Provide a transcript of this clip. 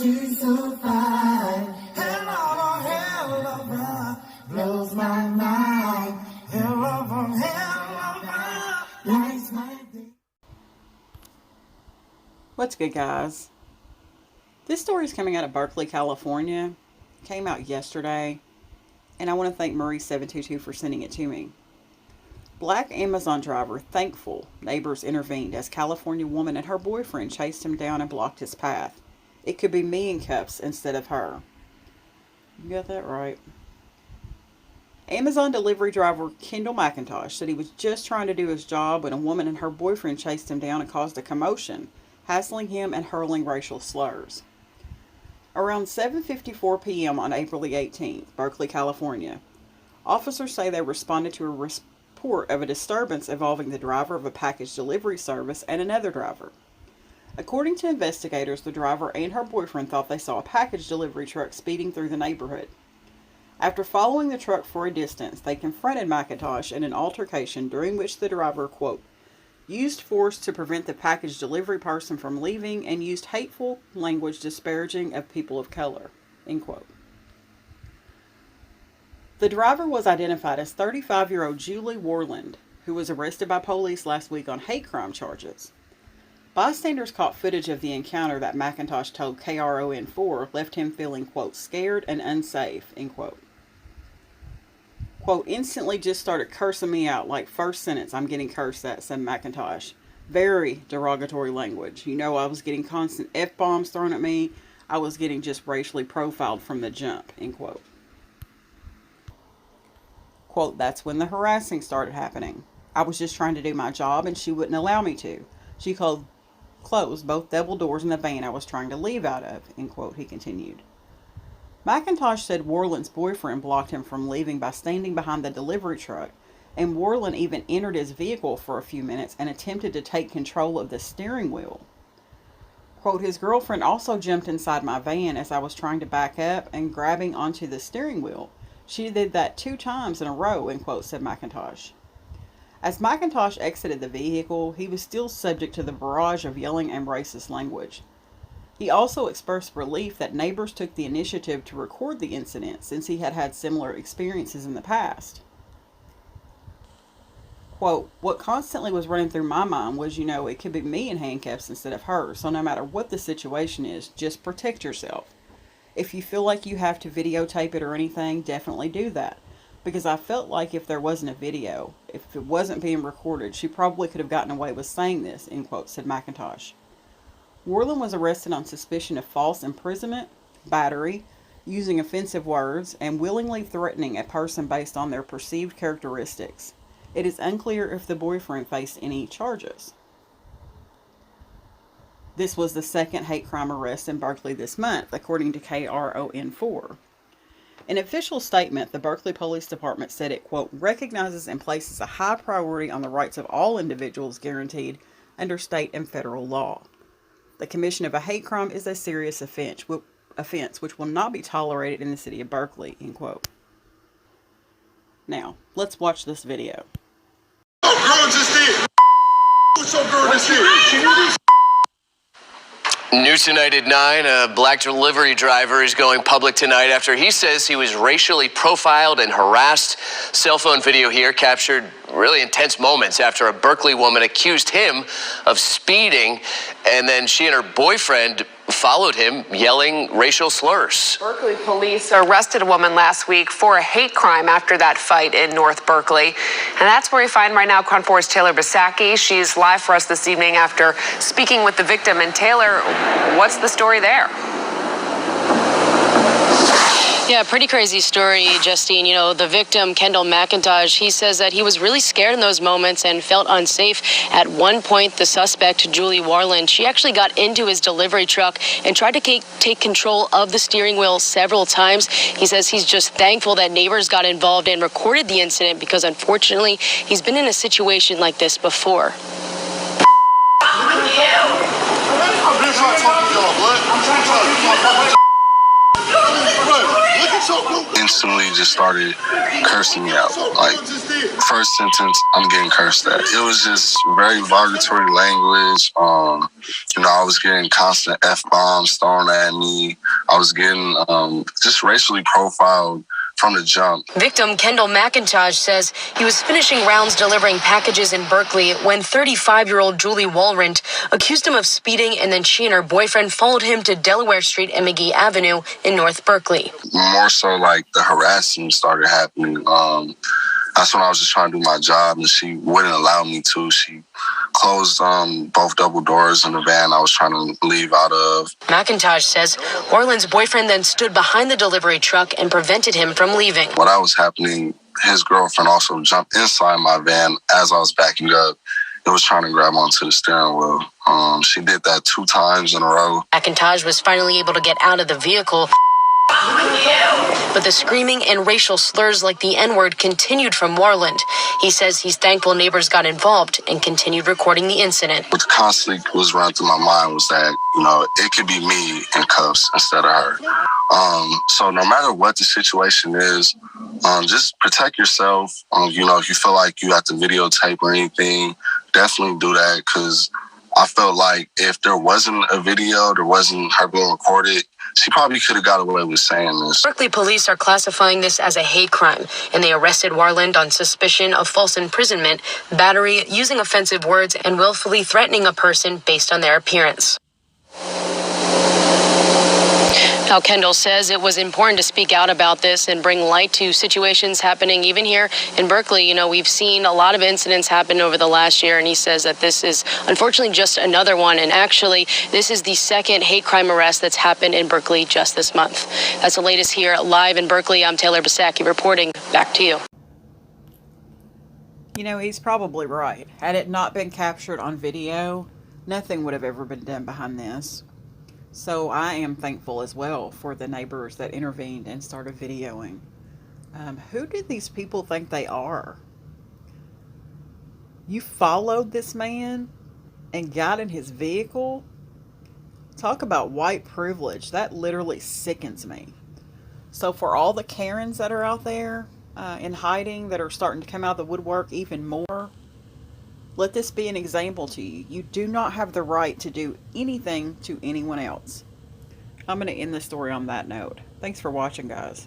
she's so fine. Hell of a ride, blows my mind. Hell of a ride, lights my day. What's good, guys? This story is coming out of Berkeley, California. Came out yesterday, and I want to thank Marie722 for sending it to me. Black Amazon driver thankful neighbors intervened as California woman and her boyfriend chased him down and blocked his path. It could be me in cuffs instead of her. You got that right. Amazon delivery driver Kendall McIntosh said he was just trying to do his job when a woman and her boyfriend chased him down and caused a commotion, hassling him and hurling racial slurs. Around 7:54 p.m. on April the 18th, Berkeley, California, officers say they responded to a report of a disturbance involving the driver of a package delivery service and another driver. According to investigators, the driver and her boyfriend thought they saw a package delivery truck speeding through the neighborhood. After following the truck for a distance, they confronted McIntosh in an altercation during which the driver, quote, used force to prevent the package delivery person from leaving and used hateful language disparaging of people of color, end quote. The driver was identified as 35-year-old Julie Warland, who was arrested by police last week on hate crime charges. Bystanders caught footage of the encounter that McIntosh told KRON4 left him feeling, quote, scared and unsafe, end quote. Quote, instantly just started cursing me out, like first sentence I'm getting cursed at, said McIntosh. Very derogatory language. You know, I was getting constant F-bombs thrown at me. I was getting just racially profiled from the jump, end quote. Quote, that's when the harassing started happening. I was just trying to do my job and she wouldn't allow me to. She closed both double doors in the van I was trying to leave out of, end quote, he continued. McIntosh said Warland's boyfriend blocked him from leaving by standing behind the delivery truck, and Warland even entered his vehicle for a few minutes and attempted to take control of the steering wheel. Quote, his girlfriend also jumped inside my van as I was trying to back up and grabbing onto the steering wheel. She did that 2 times in a row, end quote, said McIntosh. As McIntosh exited the vehicle, he was still subject to the barrage of yelling and racist language. He also expressed relief that neighbors took the initiative to record the incident since he had had similar experiences in the past. Quote, what constantly was running through my mind was, you know, it could be me in handcuffs instead of her, so no matter what the situation is, just protect yourself. If you feel like you have to videotape it or anything, definitely do that. Because I felt like if there wasn't a video, if it wasn't being recorded, she probably could have gotten away with saying this, end quote, said McIntosh. Warland was arrested on suspicion of false imprisonment, battery, using offensive words, and willingly threatening a person based on their perceived characteristics. It is unclear if the boyfriend faced any charges. This was the second hate crime arrest in Berkeley this month, according to KRON4. In an official statement, the Berkeley Police Department said it, quote, recognizes and places a high priority on the rights of all individuals guaranteed under state and federal law. The commission of a hate crime is a serious offense which will not be tolerated in the city of Berkeley, end quote. Now, let's watch this video. Girl just did. What's your girl just did? New tonight at 9, a black delivery driver is going public tonight after he says he was racially profiled and harassed. Cell phone video here captured really intense moments after a Berkeley woman accused him of speeding, and then she and her boyfriend followed him yelling racial slurs. Berkeley police arrested a woman last week for a hate crime after that fight in North Berkeley. And that's where we find right now KRON 4's Taylor Bisacki. She's live for us this evening after speaking with the victim. And Taylor, what's the story there? Yeah, pretty crazy story, Justine. You know, the victim, Kendall McIntosh, he says that he was really scared in those moments and felt unsafe. At one point, the suspect, Julie Warland, she actually got into his delivery truck and tried to take control of the steering wheel several times. He says he's just thankful that neighbors got involved and recorded the incident because, unfortunately, he's been in a situation like this before. instantly just started cursing me out. Like, first sentence, I'm getting cursed at. It was just very derogatory language. I was getting constant F-bombs thrown at me. I was getting just racially profiled from the jump. Victim Kendall McIntosh says he was finishing rounds delivering packages in Berkeley when 35-year-old Julie Warland accused him of speeding, and then she and her boyfriend followed him to Delaware Street and McGee Avenue in North Berkeley. More so like the harassing started happening. That's when I was just trying to do my job, and she wouldn't allow me to. She closed both double doors in the van I was trying to leave out of. McIntosh says Warland's boyfriend then stood behind the delivery truck and prevented him from leaving. While that was happening, his girlfriend also jumped inside my van as I was backing up. It was trying to grab onto the steering wheel. She did that 2 times in a row. McIntosh was finally able to get out of the vehicle, but the screaming and racial slurs like the N-word continued from Warland. He says he's thankful neighbors got involved and continued recording the incident. What constantly was running through my mind was that, it could be me in cuffs instead of her. So no matter what the situation is, just protect yourself. If you feel like you have to videotape or anything, definitely do that, because I felt like if there wasn't a video, there wasn't her being recorded, she probably could have got away with saying this. Berkeley police are classifying this as a hate crime, and they arrested Warland on suspicion of false imprisonment, battery, using offensive words, and willfully threatening a person based on their appearance. Now, Kendall says it was important to speak out about this and bring light to situations happening even here in Berkeley. We've seen a lot of incidents happen over the last year, and he says that this is unfortunately just another one. And actually, this is the second hate crime arrest that's happened in Berkeley just this month. That's the latest here live in Berkeley. I'm Taylor Bysacki reporting. Back to you. He's probably right. Had it not been captured on video, nothing would have ever been done behind this. So I am thankful as well for the neighbors that intervened and started videoing. Who do these people think they are? You followed this man and got in his vehicle? Talk about white privilege. That literally sickens me. So for all the Karens that are out there in hiding, that are starting to come out of the woodwork even more, let this be an example to you. You do not have the right to do anything to anyone else. I'm going to end the story on that note. Thanks for watching, guys.